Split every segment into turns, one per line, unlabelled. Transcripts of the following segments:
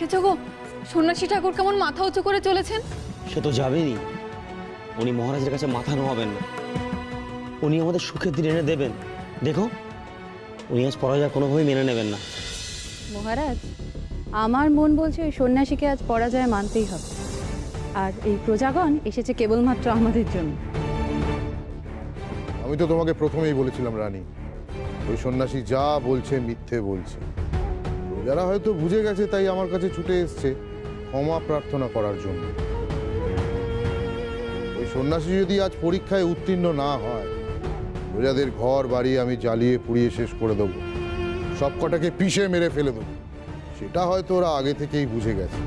দেখেছো গো সন্ন্যাসী ঠাকুর কেমন মাথা উঁচু করে চলেছেন?
সে তো যাবেনি, উনি মহারাজের কাছে মাথা নোয়াবেন না, উনি আমাদের সুখের দিন এনে দেবেন। দেখো উনি আজ পরাজয় কোনোভাবেই মেনে নেবেন না।
মহারাজ, আমার মন বলছে ওই সন্ন্যাসীকে আজ পরাজয় মানতেই হবে। আর এই প্রজাগণ এসেছে কেবলমাত্র আমাদের জন্য।
আমি তো তোমাকে প্রথমেই বলেছিলাম রানী, ওই সন্ন্যাসী যা বলছে মিথ্যে বলছে। যারা হয়তো বুঝে গেছে তাই আমার কাছে ছুটে এসছে ক্ষমা প্রার্থনা করার জন্য। ওই সন্ন্যাসী যদি আজ পরীক্ষায় উত্তীর্ণ না হয়, প্রজাদের ঘর বাড়ি আমি জ্বালিয়ে পুড়িয়ে শেষ করে দেবো, সব কটাকে পিষে মেরে ফেলে দেবো। সেটা হয়তো ওরা আগে থেকেই বুঝে গেছে।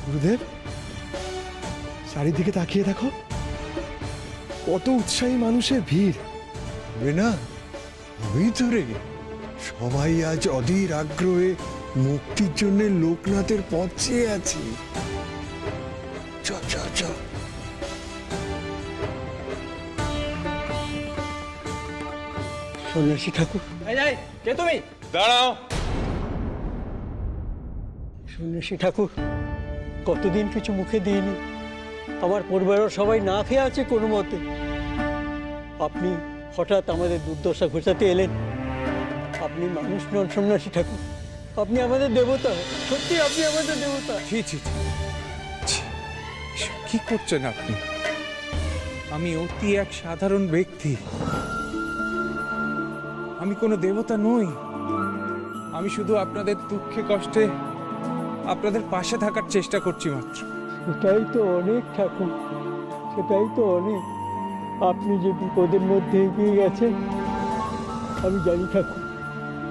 গুরুদেব, চারিদিকে তাকিয়ে দেখো, কত উৎসাহী মানুষের ভিড়।
না আমি তো রে, সবাই আজ অধীর আগ্রহে মুক্তির জন্য লোকনাথের পথ চেয়ে আছি। চ চ চ।
সন্ন্যাসী ঠাকুর,
কে তুমি?
দাঁড়াও।
সন্ন্যাসী ঠাকুর, কতদিন কিছু মুখে দিইনি, আমার পরিবারের সবাই না খেয়ে আছে কোনো মতে। আপনি হঠাৎ আমাদের দুর্দশা ঘোচাতে এলেন। আপনি মানুষ নন সন্ন্যাসী ঠাকুর, আপনি আমাদের দেবতা। সত্যি আপনি আমাদের দেবতা।
ছি ছি ছি ছি, এসব কি করছেন আপনি? আমি অতি এক সাধারণ ব্যক্তি, আমি কোনো দেবতা নই। আমি শুধু আপনাদের দুঃখে কষ্টে আপনাদের পাশে থাকার চেষ্টা করছি মাত্র।
সেটাই তো অনেক ঠাকুর, সেটাই তো অনেক। আপনি যে বিপদের মধ্যে এগিয়ে গেছেন আমি জানি ঠাকুর,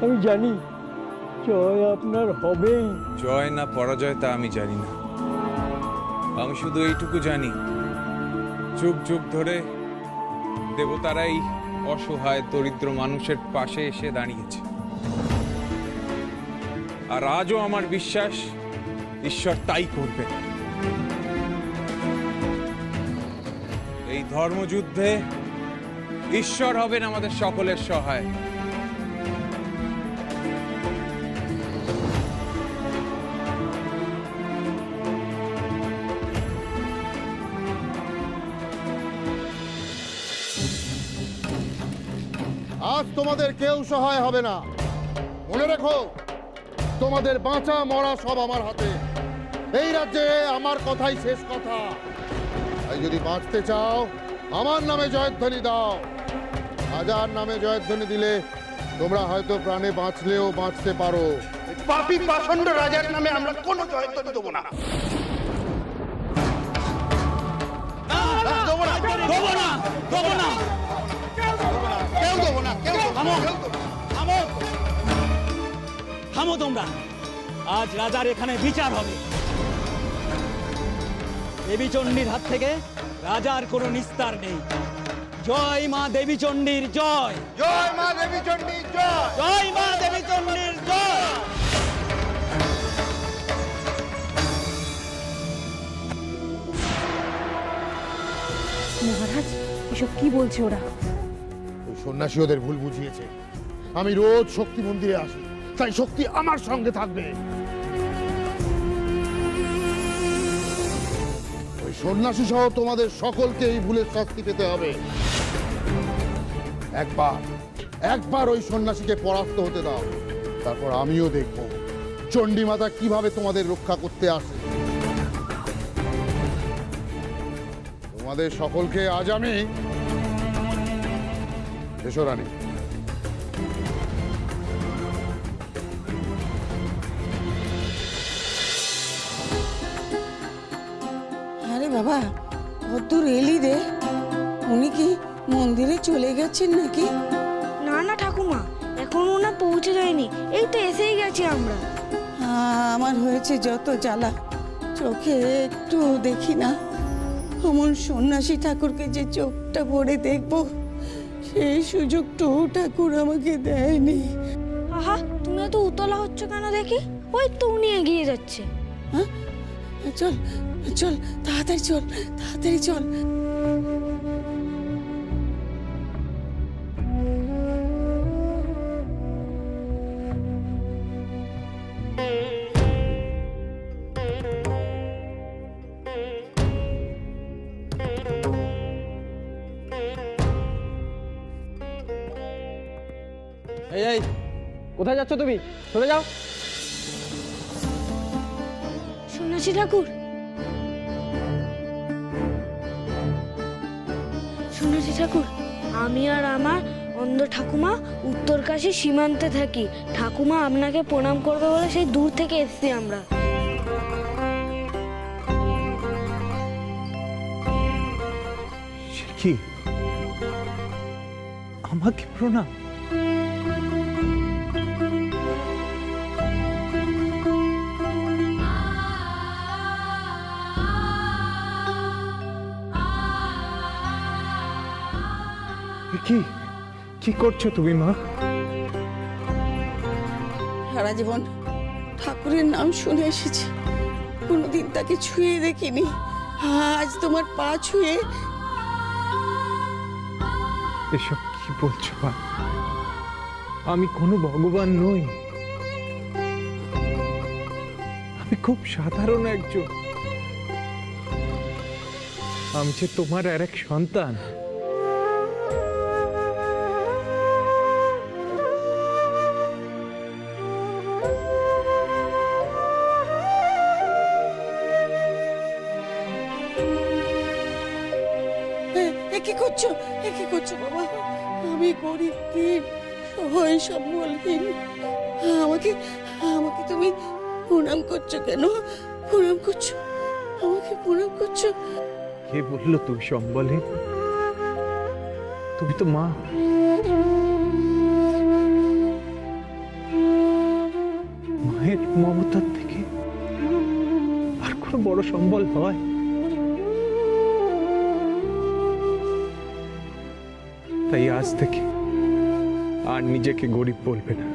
আমি জানি জয় আপনার হবেই।
জয় না পরাজয় তা আমি জানি না, আমি শুধু এইটুকু জানি, যুগ যুগ ধরে দেবতারাই অসহায় দরিদ্র মানুষের পাশে এসে দাঁড়িয়েছে। আর আজও আমার বিশ্বাস ঈশ্বর তাই করবে। এই ধর্মযুদ্ধে ঈশ্বর হবেন আমাদের সকলের সহায়।
আজ তোমাদের কেউ সহায় হবে না। মনে রেখো, তোমাদের বাঁচা মরা সব আমার হাতে। এই রাজ্যে আমার কথাই শেষ কথা। তাই যদি বাঁচতে চাও আমার নামে জয়ধ্বনি দাও। রাজার নামে জয়ধ্বনি দিলে তোমরা হয়তো প্রাণে বাঁচলেও বাঁচতে পারো।
পাপী পাষণ্ড রাজার নামে আমরা কোনো জয়ধ্বনি দেবো না।
থামো তোমরা, আজ রাজার এখানে বিচার হবে। দেবী চণ্ডীর হাত থেকে রাজার কোনো নিস্তার নেই। জয় মা দেবী চণ্ডীর জয়,
জয় মা দেবী চণ্ডীর জয়,
জয় মা দেবী চণ্ডীর জয়।
মহারাজ, এসব কি বলছে ওরা?
ওই সন্ন্যাসী ওদের ভুল বুঝিয়েছে। আমি রোজ শক্তি মন্দিরে আসি, তাই শক্তি আমার সঙ্গে থাকবে। ওই সন্ন্যাসী সহ তোমাদের সকলকে এই ভুলের শাস্তি পেতে হবে। একবার ওই সন্ন্যাসীকে পরাস্ত হতে দাও, তারপর আমিও দেখব চণ্ডী মাতা কিভাবে তোমাদের রক্ষা করতে আসে। তোমাদের সকলকে আজ আমি এসো রানী।
আরে বাবা, কতদূর এলি রে? উনি কি মন্দিরে চলে গেছেন নাকি?
না না ঠাকুমা, এখন ওনা পৌঁছে যায়নি, এই তো এসেই গেছি আমরা।
আমার হয়েছে যত জ্বালা। চোখে একটু দেখি না, অমন সন্ন্যাসী ঠাকুরকে যে চোখটা ভরে দেখবো সেই সুযোগটাও ঠাকুর আমাকে দেয়নি।
আহা, তুমি এত উতলা হচ্ছ কেন দেখি? ওই তো উনি এগিয়ে যাচ্ছে।
হ্যাঁ, চল চল, তাড়াতাড়ি চল, তাড়াতাড়ি চল।
এই এই, কোথায় যাচ্ছ তুমি? চলে যাও।
সন্ন্যাসী ঠাকুর, সন্ন্যাসী ঠাকুর, আমি আর আমার অন্ধ ঠাকুমা উত্তরকাশী সীমান্তে থাকি। ঠাকুমা আপনাকে প্রণাম করবে বলে সেই দূর থেকে এসেছি আমরা।
সে কি, আমাকে প্রণাম? কি কি করছো তুমি মা?
সারা জীবন ঠাকুরের নাম শুনে এসেছি, কোনোদিন তাকে ছুঁয়ে দেখিনি। আজ তোমার পা ছুঁয়ে।
এসব কি বলছো মা? আমি কোনো ভগবান নই, আমি খুব সাধারণ একজন। আমি যে তোমার আর এক সন্তান।
কি করছো, কি করছো বাবা? আমি গরিব, দিন সহায় সম্বলহীন। আমাকে আমাকে তুমি প্রণাম করছো কেন? প্রণাম করছো, আমাকে প্রণাম করছো?
কে বললো তুই সম্বলহীন? তুমি তো মা। মায়ের মমতার থেকে আর কোনো বড় সম্বল হয়? তাই আজ থেকে আর নিজেকে গরিব বলবে না।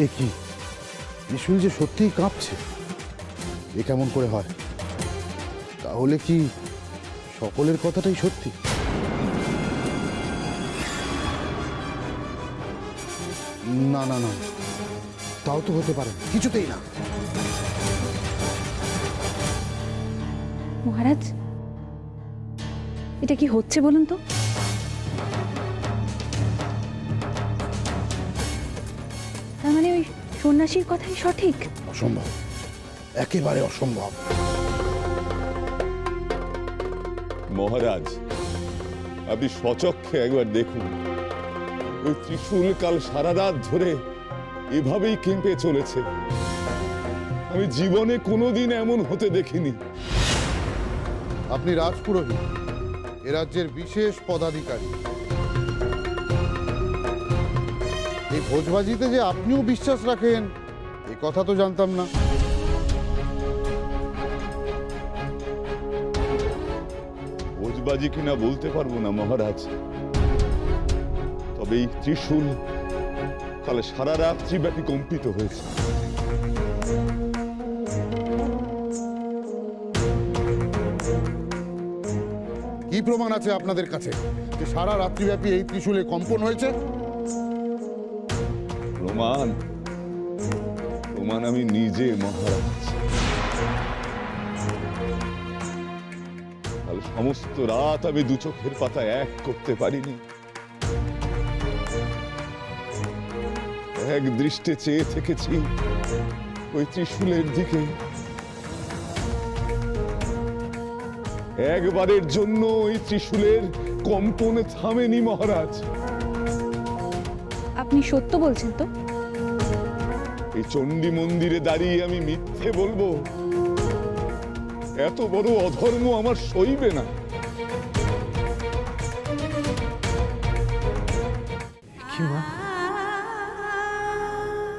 এ কি, ত্রিশূল যে সত্যিই কাঁপছে। এ কেমন করে হয়? তাহলে কি সকলের কথাটাই সত্যি? না না না, তাও তো হতে পারে না, কিছুতেই না।
মহারাজ, এটা কি হচ্ছে বলুন তো? তার মানে ওই সন্ন্যাসীর কথাই সঠিক?
অসম্ভব, একেবারে অসম্ভব।
মহারাজ, আপনি স্বচক্ষে একবার দেখুন, ওই ত্রিশূল কাল সারা রাত ধরে এভাবেই কেঁপে চলেছে। আমি জীবনে কোনোদিন এমন হতে দেখিনি।
আপনি রাজপুরোহিত, এ রাজ্যের বিশেষ পদাধিকারী। এই ভোজবাজিতে যে আপনিও বিশ্বাস রাখেন এ কথা তো জানতাম না।
ভোজবাজি কিনা বলতে পারবো না মহারাজ, তবে এই ত্রিশূল কাল সারা রাত্রি ব্যাপী কম্পিত হয়েছে।
কি প্রমাণ আছে আপনাদের কাছে যে সারা রাত্রিব্যাপী এই ত্রিশূলে কম্পন হয়েছে?
প্রমাণ প্রমাণ আমি নিজে মহারাজ। কাল সমস্ত রাত আমি দু চোখের পাতা এক করতে পারিনি। এক দৃষ্টে চেয়ে থেকেছি ওই ত্রিশূলের দিকে। একবারের জন্য ওই ত্রিশূলের কম্পনে থামেনি মহারাজ।
আপনি সত্য বলছেন তো?
এই চণ্ডী মন্দিরে দাঁড়িয়ে আমি মিথ্যে বলবো? এত বড় অধর্ম আমার সইবে না।
কি মা,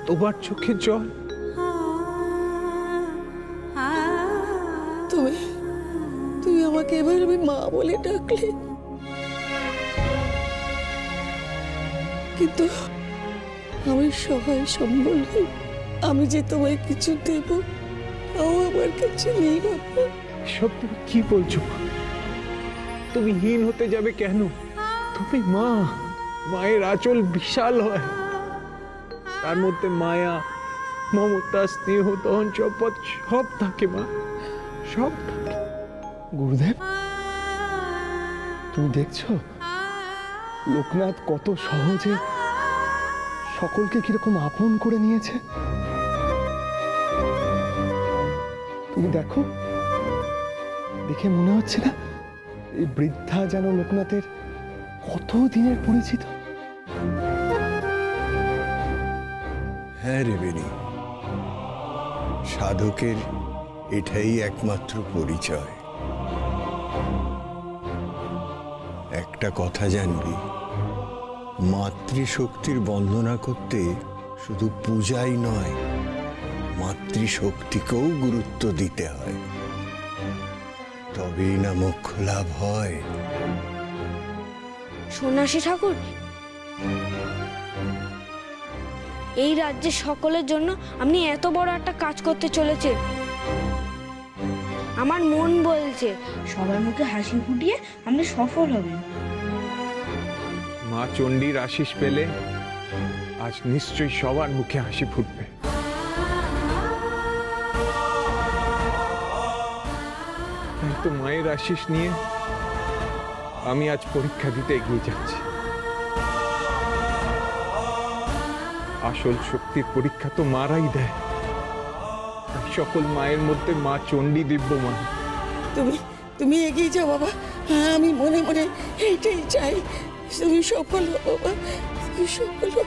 তোমার চোখে জল?
তুমি তুমি আমাকে এভাবে মা বলে ডাকলে, কিন্তু আমি সহায় সম্বলহীন। আমি যে তোমায় কিছু দেব তাও আমার কাছে নেই বাবা।
সব তুমি কি বলছো? তুমি হীন হতে যাবে কেন? তুমি মা, মায়ের আঁচল বিশাল হয়, তার মধ্যে মায়া, মমতা, স্নেহ, দহন সম্পদ সব থাকে মা, সব থাকে।
গুরুদেব, তুমি দেখছো লোকনাথ কত সহজে সকলকে কিরকম আপন করে নিয়েছে? তুমি দেখো, দেখে মনে হচ্ছে না এই বৃদ্ধা যেন লোকনাথের কত দিনের পরিচিত?
হ্যাঁ রে বেনি, সাধকের এটাই একমাত্র পরিচয়। একটা কথা জানবি, মাতৃশক্তির বন্দনা করতে শুধু পূজাই নয়, মাতৃশক্তিকেও গুরুত্ব দিতে হয়, তবেই না মোক্ষ লাভ হয়।
সন্ন্যাসী ঠাকুর, এই রাজ্যের সকলের জন্য আপনি এত বড় একটা কাজ করতে চলেছেন। আমার মন বলছে সবার মুখে হাসি ফুটিয়ে আপনি সফল হবেন।
মা চণ্ডীর আশিস পেলে আজ নিশ্চয়ই সবার মুখে হাসি ফুটবে। তাই তো মায়ের আশিস নিয়ে আমি আজ পরীক্ষা দিতে এগিয়ে যাচ্ছি। আসল শক্তির পরীক্ষা তো মারাই দেয়। সকল মায়ের মধ্যে মা চণ্ডী দিব্যমান।
তুমি এগিয়ে যাও বাবা। হ্যাঁ, আমি মনে মনে এইটাই চাই, তুমি সফল হও বাবা, তুমি সফল হও।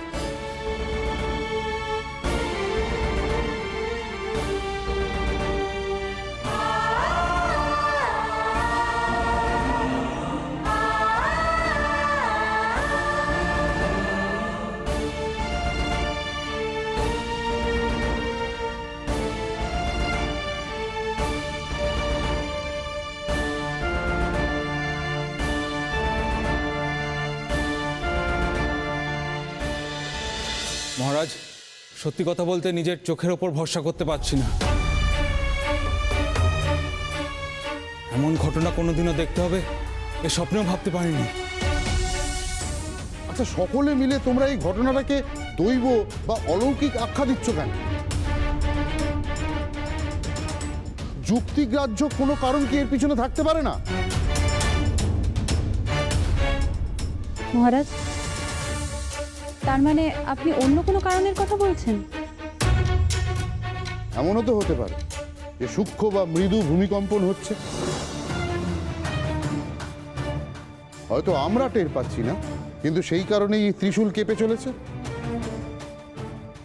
মহারাজ, সত্যি কথা বলতে নিজের চোখের ওপর ভরসা করতে পারছি না। এমন ঘটনা কোনোদিনও দেখতে হবে এ স্বপ্নেও ভাবতে পারিনি।
আচ্ছা, সকলে মিলে তোমরা এই ঘটনাটাকে দৈব বা অলৌকিক আখ্যা দিচ্ছ কেন? যুক্তিগ্রাহ্য কোনো কারণ কি এর পিছনে থাকতে পারে না?
মহারাজ, তার মানে আপনি অন্য কোনো কারণের কথা বলছেন?
এমনও তো হতে পারে যে সূক্ষ্ম বা মৃদু ভূমিকম্পন হচ্ছে, হয়তো আমরা টের পাচ্ছি না, কিন্তু সেই কারণেই এই ত্রিশূল কেঁপে চলেছে।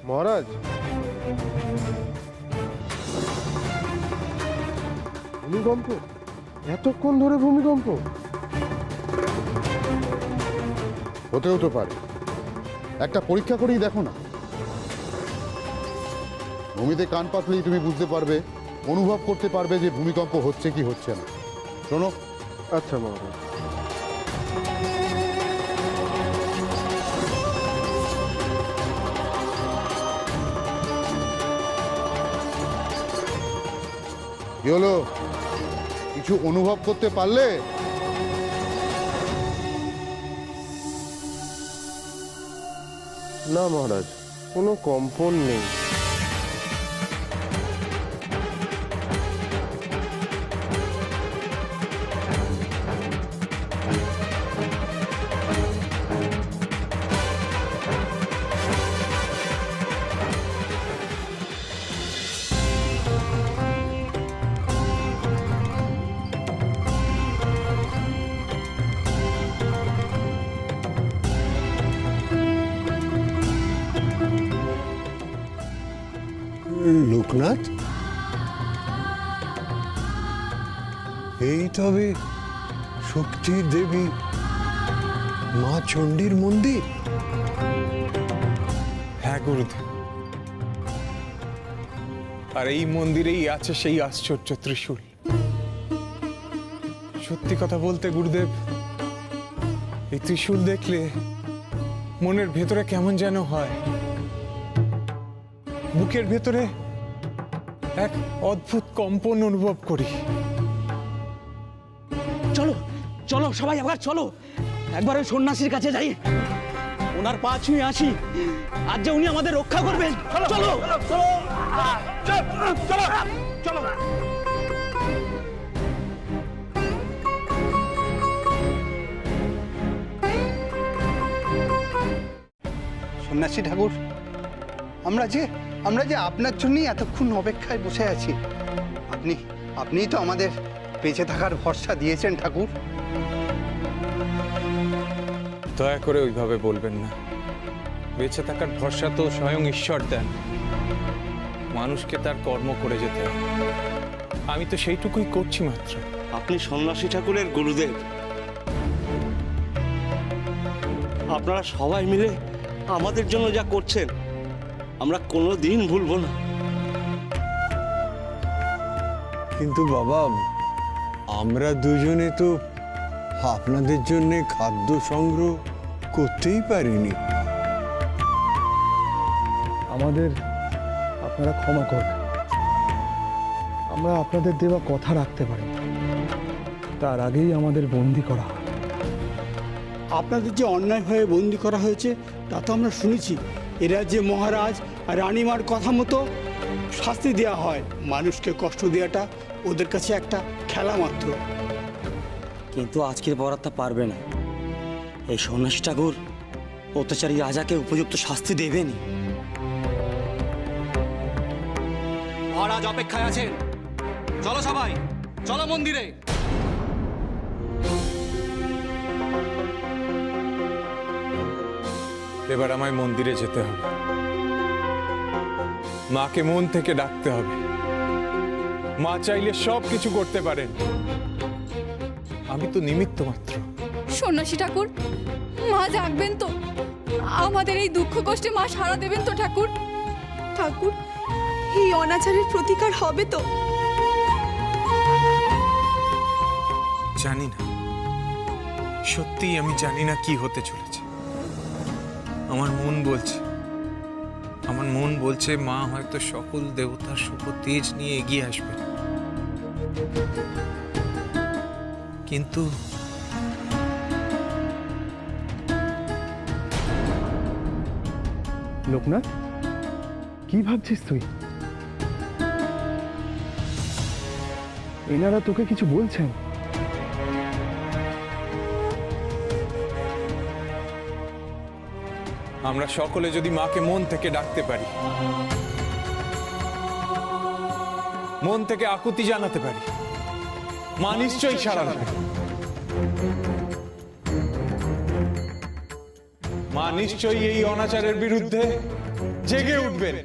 মহারাজ, ভূমিকম্প? এতক্ষণ ধরে ভূমিকম্প?
হতেও তো পারে, একটা পরীক্ষা করেই দেখো না। ভূমিতে কান পাতলেই তুমি বুঝতে পারবে, অনুভব করতে পারবে যে ভূমিকম্প হচ্ছে কি হচ্ছে না। শোনো।
আচ্ছা মহারাজ।
কি হলো, কিছু অনুভব করতে পারলে?
না মহারাজ, কোনো কম্পন নেই।
লোকনাথ, এই তবে শক্তির দেবী মা চণ্ডীর মন্দির।
হ্যাঁ গুরুদেব, আর এই মন্দিরেই আছে সেই আশ্চর্য ত্রিশূল। সত্যি কথা বলতে গুরুদেব, এই ত্রিশূল দেখলে মনের ভেতরে কেমন যেন হয়, বুকের ভেতরে এক অদ্ভুত কম্পন অনুভব করি।
চলো চলো সবাই আবার চলো, একবার ওই সন্ন্যাসীর কাছে যাই, ওনার পা ছুঁয়ে আসি, আজ যে উনি আমাদের রক্ষা করবেন। চলো চলো চলো।
সন্ন্যাসী ঠাকুর, আমরা যে আপনার জন্যই এতক্ষণ অপেক্ষায় বসে আছি। আপনিই তো আমাদের বেঁচে থাকার ভরসা দিয়েছেন ঠাকুর।
দয়া করে ওইভাবে বলবেন না, বেঁচে থাকার ভরসা তো স্বয়ং ঈশ্বর দেন, মানুষকে তার কর্ম করে যেতে হয়। আমি তো সেইটুকুই করছি মাত্র।
আপনি সন্ন্যাসী ঠাকুরের গুরুদেব, আপনারা সবাই মিলে আমাদের জন্য যা করছেন আমরা কোনোদিন ভুলবো না।
কিন্তু বাবা, আমরা দুজনে তো আপনাদের জন্য খাদ্য সংগ্রহ করতেই পারিনি।
আমাদের আপনারা ক্ষমা করবেন, আমরা আপনাদের দেওয়া কথা রাখতে পারি, তার আগেই আমাদের বন্দি করা হয়।
আপনাদের যে অন্যায় হয়ে বন্দি করা হয়েছে তা তো আমরা শুনেছি। এরা যে মহারাজ আর রানীমার কথা মতো শাস্তি দেওয়া হয়, মানুষকে কষ্ট দেওয়াটা ওদের কাছে একটা খেলা মাত্র।
কিন্তু আজকের বরাতটা পারবে না। এই সন্ন্যাসী ঠাকুর অত্যাচারী রাজাকে উপযুক্ত শাস্তি দেবেনি।
মহারাজ অপেক্ষায় আছেন, চলো সবাই, চলো মন্দিরে।
এবার আমায় মন্দিরে যেতে হবে, মাকে মন থেকে ডাকতে হবে। মা চাইলে সব কিছু করতে পারেন, আমি তো নিমিত্ত মাত্র।
সন্ন্যাসী ঠাকুর, মা জাগবেন তো? আমাদের এই দুঃখ কষ্টে মা সাড়া দেবেন তো ঠাকুর?
ঠাকুর, এই অনাচারের প্রতিকার হবে তো?
জানি না, সত্যিই আমি জানি না কি হতে চলেছে। আমার মন বলছে মা হয়তো সকল দেবতার শুভ তেজ নিয়ে এগিয়ে আসবে, কিন্তু
লোকনাথ, কি ভাবছিস তুই? এনারা তোকে কিছু বলছেন?
আমরা সকলে যদি মাকে মন থেকে ডাকতে পারি, মন থেকে আকুতি জানাতে পারি, মা নিশ্চয়ই সাড়া দেবে। মা নিশ্চয়ই এই অনাচারের বিরুদ্ধে জেগে উঠবেন।